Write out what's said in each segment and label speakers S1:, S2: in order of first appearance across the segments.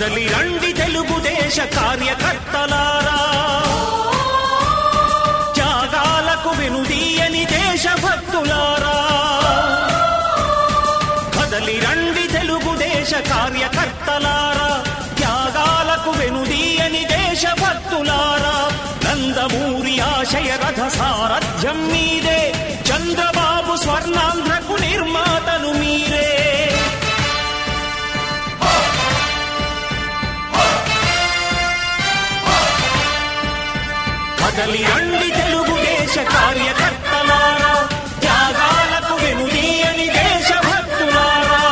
S1: కదలి రండి తెలుగుదేశ కార్యకర్తలారా, త్యాగాలకు వెనుదీయని దేశభక్తులారా. కదలి రండి తెలుగుదేశ కార్యకర్తలారా, త్యాగాలకు వెనుదీయని దేశభక్తులారా. నందమూరి ఆశయ రథ సారథ్యం మీదే, చంద్రబాబు స్వర్ణాంధ్రకు నిర్మాతలు మీరే. కదలి రండి తెలుగుదేశ కార్యకర్తలారా, త్యాగాలకు వెనుదీయని దేశభక్తులారా.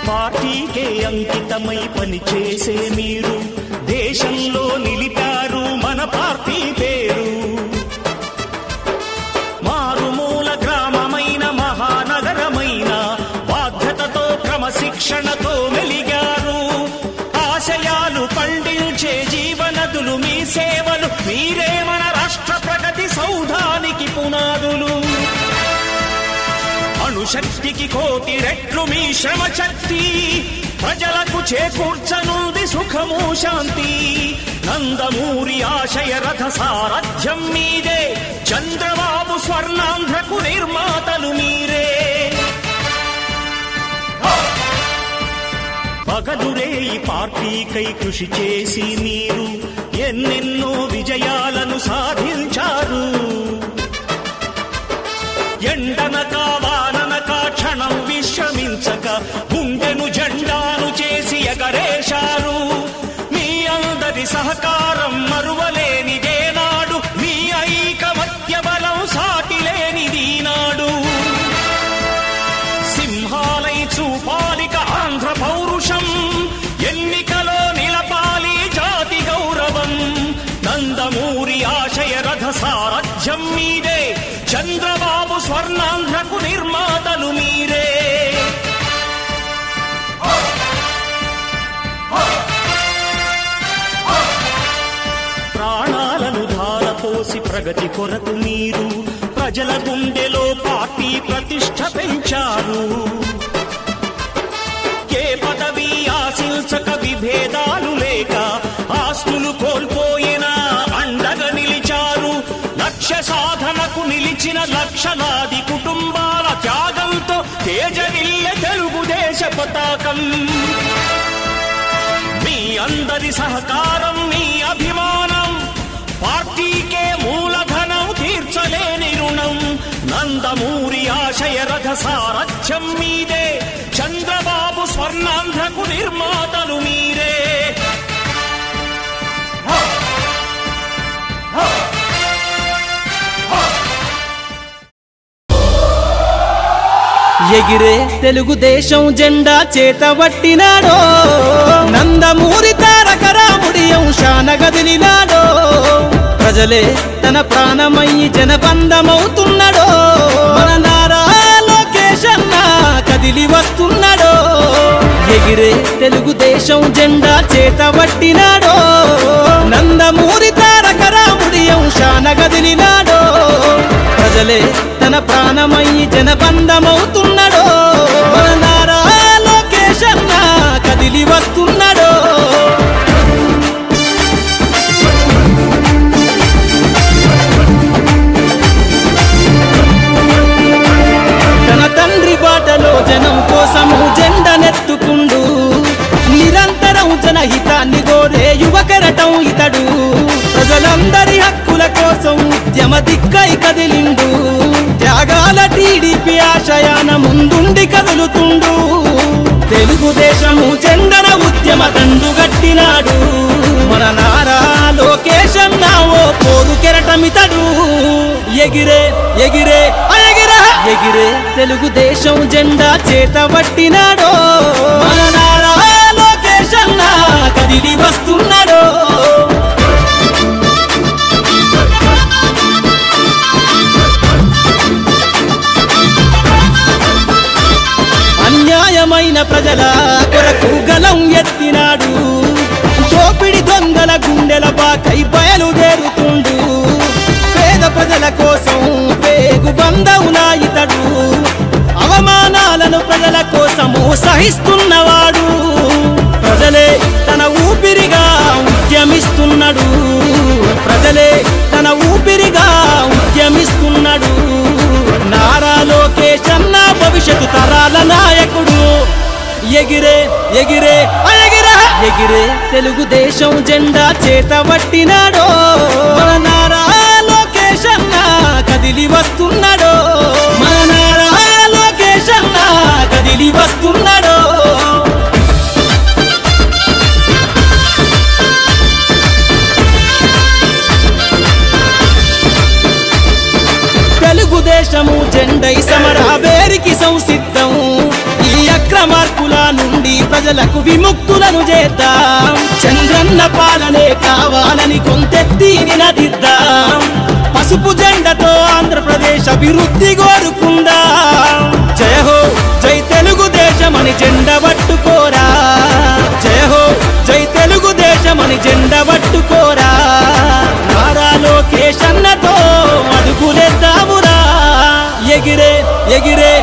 S1: పార్టీకే అంకితమై పనిచేసే మీరు దేశంలో నిలిపారు మన పార్టీ పేరు. మారుమూల గ్రామమైన మహానగరమైన బాధ్యతతో క్రమశిక్షణతో మెలిగారు. ఆశయాలు పండించే జీవనదులు మీ సేవలు, మీరే మన రాష్ట్ర ప్రగతి సౌధానికి పునాదులు. అణుశక్తికి కోటి రెట్లు మీ శ్రమ శక్తి, ప్రజలకు చేకూర్చనుంది సుఖము శాంతి. నందమూరి ఆశయ రథ సారథ్యం మీదే, చంద్రబాబు స్వర్ణాంధ్రకు నిర్మాతలు మీరే. పగలురే ఈ పార్టీకై కృషి చేసి మీరు ఎన్నెన్నో విజయాలను సాధించారు. ఎండనక వాననక క్షణం విశ్రమించక గుండెను జెండాను చేసి ఎగరేశారు. మీ అందరి సహకారం మరువలేనిదేనాడు, మీ ఐకమత్య బలం సాటిలేనిదీనాడు. సింహాలై చూపాలిక ఆంధ్ర పౌరుషం, ఎన్నికలో నిలపాలి జాతి గౌరవం. నందమూరి ఆశయ రథ సారథ్యం మీదే, చంద్రబాబు స్వర్ణాంధ్రకు నిర్మాతలు మీరే. ప్రాణాలను ధారపోసి ప్రగతి కొరకు మీరు ప్రజల గుండెలో పార్టీ ప్రతిష్ఠ పెంచారు. ఏ పదవి ఆశించక విభేదాలు లేక ఆస్తులు కోల్పోయినా అండగా నిలిచారు. లక్ష్య సాధనకు నిలిచిన లక్షలాది కుటుంబాల త్యాగంతో తేజరిల్లె తెలుగుదేశ పతాకం. మీ అందరి సహకారం, మీ అభిమానం, పార్టీకే మూలధనం, తీర్చలేని రుణం. నందమూరి ఆశయ రథ సారథ్యం మీదే, చంద్రబాబు స్వర్ణాంధ్రకు నిర్మాతలు మీరే.
S2: ఎగిరే తెలుగుదేశం జెండా చేతబట్టినాడో, నందమూరి తారక రాముడి అంశాన గదిలినాడో. ప్రజలే తన ప్రాణమయ్యి జనబంధమవుతున్నాడో, మన నారా లోకేష్ అన్న కదిలి వస్తున్నాడో. ఎగిరే తెలుగుదేశం జెండా చేతబట్టినాడో, నందమూరి తారక రాముడి అంశాన గదిలినాడో. ప్రజలే తన ప్రాణమయ్యి జనబంధమవుతున్నాడో, మన నారా లోకేష్ అన్న కదిలి వస్తున్నాడో. తన తండ్రి బాటలో జనం కోసము జెండనెత్తుకుండు, నిరంతరం జనహితాన్ని కోరే యువకరటం ఇతడు. ప్రజలందరి హక్కుల కోసం ఉద్యమ దిక్కై కదిలిండు, త్యాగాల టీడీపీ ఆశయాన ముందుండి కదులుతుండు. తెలుగుదేశము జెండన ఉద్యమ దండుగట్టినాడు, మన నారా లోకేష్ అన్న ఓ పోరు కెరటమితడు. ఎగిరే ఎగిరే ఎగిరే ఎగిరే తెలుగుదేశం జెండా చేతబట్టినాడో, మన నారా లోకేష్ అన్న కదిలి వస్తున్నాడో. అన్యాయమైన ప్రజల కొరకు గలం ఎత్తినాడు దోపిడి దొంగల గుండెల బాకై బయలుదేరుతుండు పేద ప్రజల కోసం పేగు బంధవునా ఇతడు అవమానాలను ప్రజల కోసము సహిస్తున్నవాడు ప్రజలే తన ఊపిరిగా ఉద్యమిస్తున్నాడు ప్రజలే తన ఊపిరిగా ఉద్యమిస్తున్నాడు నారా లోకేష్ అన్న భవిష్యత్తు తరాల నాయకుడు ఎగిరే ఎగిరే ఎగిరే తెలుగుదేశం జెండా చేతబట్టినాడో మన నారా లోకేష్ అన్న కదిలి వస్తున్నాడో మన నారా లోకేష్ అన్న కదిలి వస్తున్నాడో తెలుగుదేశము జెండై సమరావేరికి సంసిద్ధం ఈ అక్రమార్కుల నుండి ప్రజలకు విముక్తులను చేద్దాం చంద్రన్న పాలనే కావాలని కొంతెత్తి నినదిద్దాం పసుపు జెండతో ఆంధ్రప్రదేశ్ అభివృద్ధి కోరుకుందాం జయ హో జై తెలుగుదేశమని జెండ పట్టుకోరా జయ హో జై తెలుగుదేశమని జెండ పట్టుకోరా నారా లోకేష్ అన్నతో అడుగులేద్దామురా ఎగిరే ఎగిరే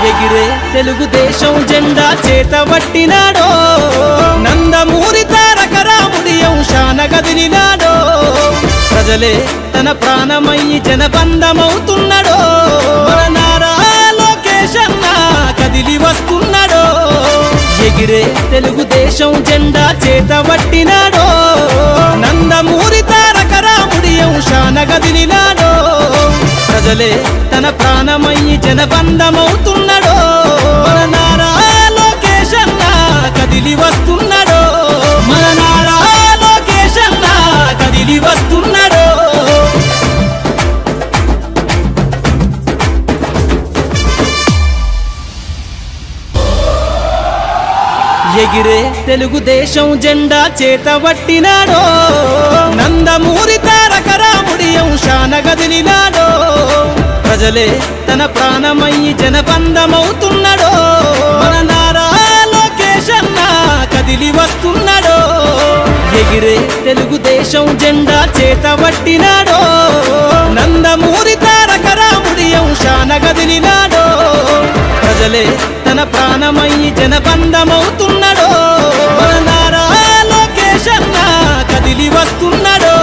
S2: ఎగిరే తెలుగుదేశం జెండా చేతబట్టినాడో నందమూరి తారక రాముడి అంశాన కదిలినాడో ప్రజలే తన ప్రాణమయ్యి జనబంధమవుతున్నాడో మన నారా లోకేష్ అన్న కదిలి వస్తున్నాడో ఎగిరే తెలుగుదేశం జెండా చేతబట్టినాడో నందమూరి తారక రాముడి అంశాన కదిలినాడో ప్రజలే తన ప్రాణమయ్యి జనబంధమవుతున్నాడో మన నారా లోకేష్ అన్న కదిలి వస్తున్నాడో మన నారా లోకేష్ అన్న కదిలి వస్తున్నాడో ఎగిరే తెలుగుదేశం జెండా చేతబట్టినాడో నందమూరి తారక రాముడి అంశాన కదిలినాడో ప్రజలే తన ప్రాణమయ్యి జనబంధమవుతున్నాడో మన నారా లోకేష్ అన్న కదిలి వస్తున్నాడో ఎగిరే తెలుగుదేశం జెండా చేతబట్టినాడో నందమూరి తారక రాముడి అంశాన కదిలినాడో ప్రజలే తన ప్రాణమయ్యి జనబంధమవుతున్నాడో మన నారా లోకేష్ అన్న కదిలి వస్తున్నాడో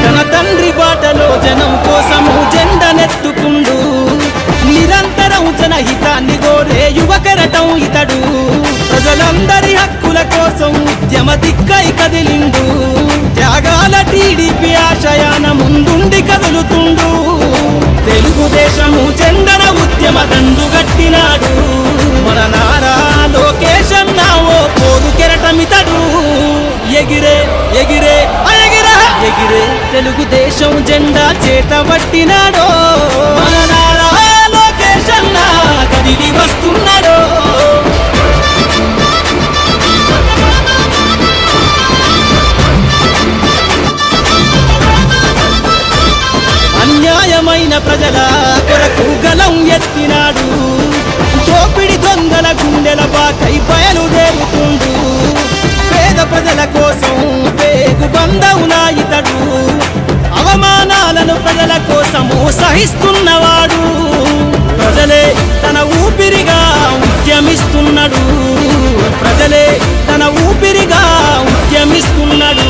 S2: తన తండ్రి బాటలో జనం కోసము జెండనెత్తుకుండు నిరంతరం జనహితాన్ని కోరే యువకరటం ఇతడు ప్రజలందరి హక్కుల కోసం ఉద్యమ దిక్కై కదిలిండు త్యాగాల టీడీపీ ఆశయాన ముందుండి కదులుతుండు తెలుగుదేశము జెండన ఉద్యమ దండు గట్టినాడు మన నారా లోకేష్ అన్న ఓ పోరు కెరటమితడు ఎగిరే ఎగిరే ఎగిరే తెలుగుదేశం జెండా చేతబట్టినాడో మన నారా లోకేష్ అన్న కదిలి వస్తున్నాడో అన్యాయమైన ప్రజల కొరకు గలం ఎత్తినాడు దోపిడి దొంగల గుండెల బాకై బయలుదేరుతుండు పేద ప్రజల కోసం పేగు బంధవునా ఇతడు అవమానాలను ప్రజల కోసము సహిస్తున్నవాడు ప్రజలే తన ఊపిరిగా ఉద్యమిస్తున్నాడు ప్రజలే తన ఊపిరిగా ఉద్యమిస్తున్నాడు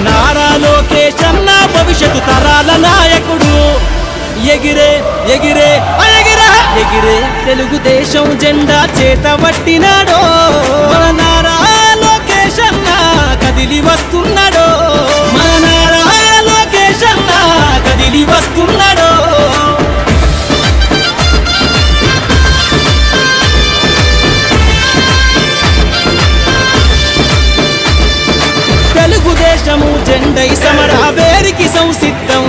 S2: నారా లోకేష్ అన్న భవిష్యత్తు తరాల నాయకుడు ఎగిరే ఎగిరే ఎగిరే తెలుగుదేశం జెండా చేతబట్టినాడో మన నారా లోకేష్ అన్న కదిలి వస్తున్నాడో మన నారా లోకేష్ అన్న కదిలి వస్తున్నాడో తెలుగుదేశము జెండై సమరావేరికి సంసిద్ధం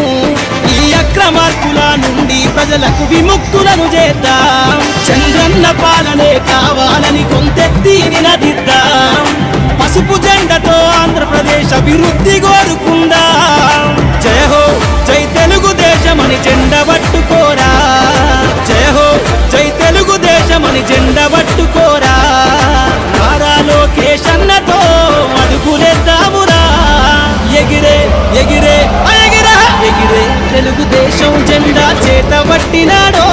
S2: ఈ అక్రమార్కుల నుండి ప్రజలకు విముక్తులను చేద్దాం చంద్రన్న పాలనే కావాలని కొంతెత్తి నినదిద్దాం పసుపు జెండతో ఆంధ్రప్రదేశ్ అభివృద్ధి కోరుకుందా. జయ హో జై తెలుగుదేశమని జెండ పట్టుకోరా, జయ హో జై తెలుగుదేశమని జెండ పట్టుకోరా. నారా లోకేష్ అన్నతో అడుగులేద్దామురా, ఎగిరే ఎగిరే ఎగిరే ఎగిరే తెలుగుదేశం జెండా చేత పట్టినాడో,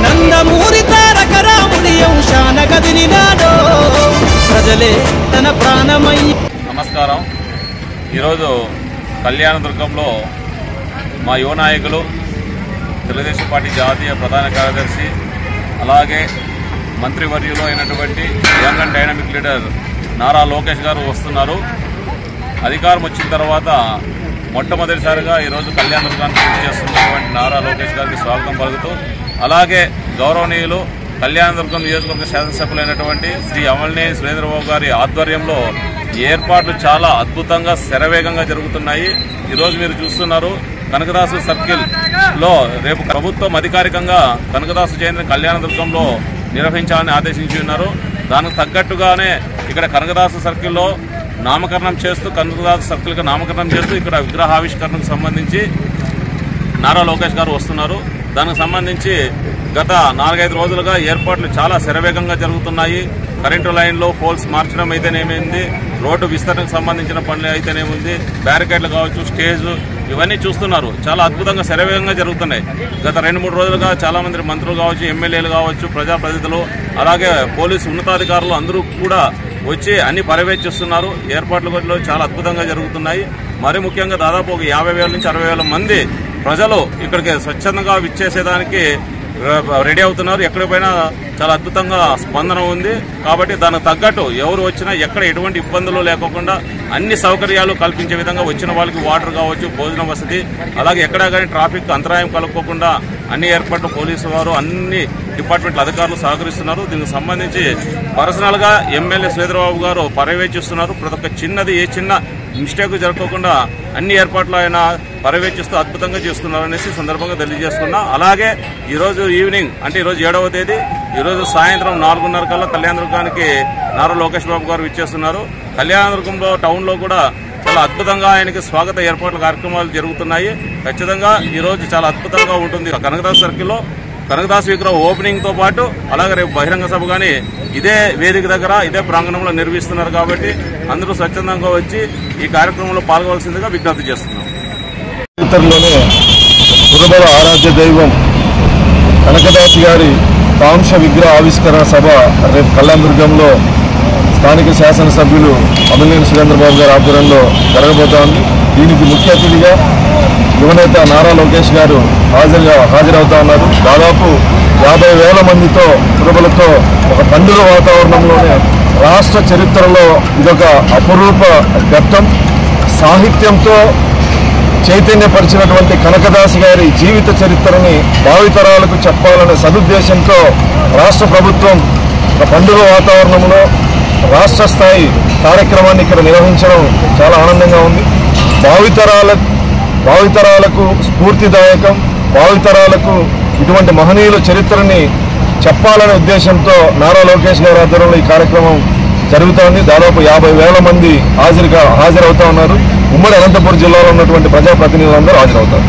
S2: నందమూరి తారక రాముడి అంశాన కదిలినాడో, ప్రజలే తన ప్రాణమై.
S3: నమస్కారం. ఈరోజు కళ్యాణదుర్గంలో మా యువ నాయకులు, తెలుగుదేశం పార్టీ జాతీయ ప్రధాన కార్యదర్శి, అలాగే మంత్రివర్యులు అయినటువంటి young and dynamic leader Nara Lokesh గారు వస్తున్నారు. అధికారం వచ్చిన తర్వాత మొట్టమొదటిసారిగా ఈరోజు కళ్యాణదుర్గానికి పూజ చేస్తున్నటువంటి నారా లోకేష్ గారికి స్వాగతం పలుకుతూ, అలాగే గౌరవనీయులు కళ్యాణదుర్గం నియోజకవర్గ శాసనసభ్యులైనటువంటి శ్రీ అమలనేని సురేంద్రబాబు గారి ఆధ్వర్యంలో ఏర్పాట్లు చాలా అద్భుతంగా శరవేగంగా జరుగుతున్నాయి. ఈరోజు మీరు చూస్తున్నారు, కనకదాసు సర్కిల్ లో రేపు ప్రభుత్వం అధికారికంగా కనకదాసు జయంతిని కళ్యాణదుర్గంలో నిర్వహించాలని ఆదేశించి ఉన్నారు. దానికి తగ్గట్టుగానే ఇక్కడ కనకదాసు సర్కిల్లో నామకరణం చేస్తూ, కనకదాసు సర్కిల్గా నామకరణం చేస్తూ ఇక్కడ విగ్రహావిష్కరణకు సంబంధించి నారా లోకేష్ గారు వస్తున్నారు. దానికి సంబంధించి గత 4-5 రోజులుగా ఏర్పాట్లు చాలా శరవేగంగా జరుగుతున్నాయి. కరెంటు లైన్లో పోల్స్ మార్చడం అయితేనేమింది, రోడ్డు విస్తరణకు సంబంధించిన పనులు అయితేనేముంది, బ్యారికేడ్లు కావచ్చు, స్టేజ్, ఇవన్నీ చూస్తున్నారు. చాలా అద్భుతంగా శరవేగంగా జరుగుతున్నాయి. గత 2-3 రోజులుగా చాలామంది మంత్రులు కావచ్చు, ఎమ్మెల్యేలు కావచ్చు, ప్రజాప్రతినిధులు, అలాగే పోలీసు ఉన్నతాధికారులు అందరూ కూడా వచ్చి అన్ని పర్యవేక్షిస్తున్నారు. ఏర్పాట్లు చాలా అద్భుతంగా జరుగుతున్నాయి. మరి ముఖ్యంగా దాదాపు ఒక 50,000 నుంచి 60,000 మంది ప్రజలు ఇక్కడికి స్వచ్ఛందంగా విచ్చేసేదానికి రెడీ అవుతున్నారు. ఎక్కడికి పోయినా చాలా అద్భుతంగా స్పందన ఉంది. కాబట్టి దానికి తగ్గట్టు ఎవరు వచ్చినా ఎక్కడ ఎటువంటి ఇబ్బందులు లేకుండా అన్ని సౌకర్యాలు కల్పించే విధంగా వచ్చిన వాళ్ళకి వాటర్ కావచ్చు, భోజన వసతి, అలాగే ఎక్కడా కానీ ట్రాఫిక్ అంతరాయం కలుపుకోకుండా అన్ని ఏర్పాట్లు పోలీసు వారు, అన్ని డిపార్ట్మెంట్ల అధికారులు సహకరిస్తున్నారు. దీనికి సంబంధించి పర్సనల్ గా ఎమ్మెల్యే శ్రీధరబాబు గారు పర్యవేక్షిస్తున్నారు. ప్రతి ఒక్క చిన్నది, ఏ చిన్న మిస్టేక్ జరగకుండా అన్ని ఏర్పాట్లు ఆయన పర్యవేక్షిస్తూ అద్భుతంగా చేస్తున్నారనేసి సందర్భంగా తెలియజేస్తున్నా. అలాగే ఈరోజు ఈవినింగ్, అంటే ఈరోజు 7వ తేదీ, ఈరోజు సాయంత్రం 4:30 కల్లా కళ్యాణదుర్గానికి నారా లోకేష్ బాబు గారు విచ్చేస్తున్నారు. కళ్యాణదుర్గంలో టౌన్లో కూడా చాలా అద్భుతంగా ఆయనకి స్వాగత ఏర్పాట్ల కార్యక్రమాలు జరుగుతున్నాయి. ఖచ్చితంగా ఈరోజు చాలా అద్భుతంగా ఉంటుంది. కనకదాసు సర్కిల్లో కనకదాసు విగ్రహం ఓపెనింగ్ తో పాటు అలాగే రేపు బహిరంగ సభ కానీ ఇదే వేదిక దగ్గర, ఇదే ప్రాంగణంలో నిర్వహిస్తున్నారు. కాబట్టి అందరూ స్వచ్ఛందంగా వచ్చి ఈ కార్యక్రమంలో పాల్గొవలసిందిగా విజ్ఞప్తి చేస్తున్నాం.
S4: పురబల ఆరాధ్య దైవం కనకదాసు గారి కాంక్ష విగ్రహ ఆవిష్కరణ సభ రేపు కళ్యాణదుర్గంలో స్థానిక శాసనసభ్యులు అమలనేని సురేంద్రబాబు గారి ఆధ్వర్యంలో జరగబోతా ఉంది. దీనికి ముఖ్య అతిథిగా యువనేత నారా లోకేష్ గారు హాజరవుతా ఉన్నారు. దాదాపు 50,000 మందితో పురబలతో ఒక పండుగ వాతావరణంలోనే రాష్ట్ర చరిత్రలో ఇదొక అపురూప ఘట్టం. సాహిత్యంతో చైతన్యపరిచినటువంటి కనకదాసు గారి జీవిత చరిత్రని భావితరాలకు చెప్పాలనే సదుద్దేశంతో రాష్ట్ర ప్రభుత్వం ఒక పండుగ వాతావరణంలో రాష్ట్ర స్థాయి కార్యక్రమాన్ని ఇక్కడ నిర్వహించడం చాలా ఆనందంగా ఉంది. భావితరాలకు స్ఫూర్తిదాయకం, భావితరాలకు ఇటువంటి మహనీయుల చరిత్రని చెప్పాలనే ఉద్దేశంతో నారా లోకేష్ గారి ఆధ్వర్యంలో ఈ కార్యక్రమం జరుగుతోంది. దాదాపు 50,000 మంది హాజరవుతా ఉన్నారు. ఉమ్మడి అనంతపురం జిల్లాలో ఉన్నటువంటి ప్రజాప్రతినిధులందరూ హాజరవుతారు.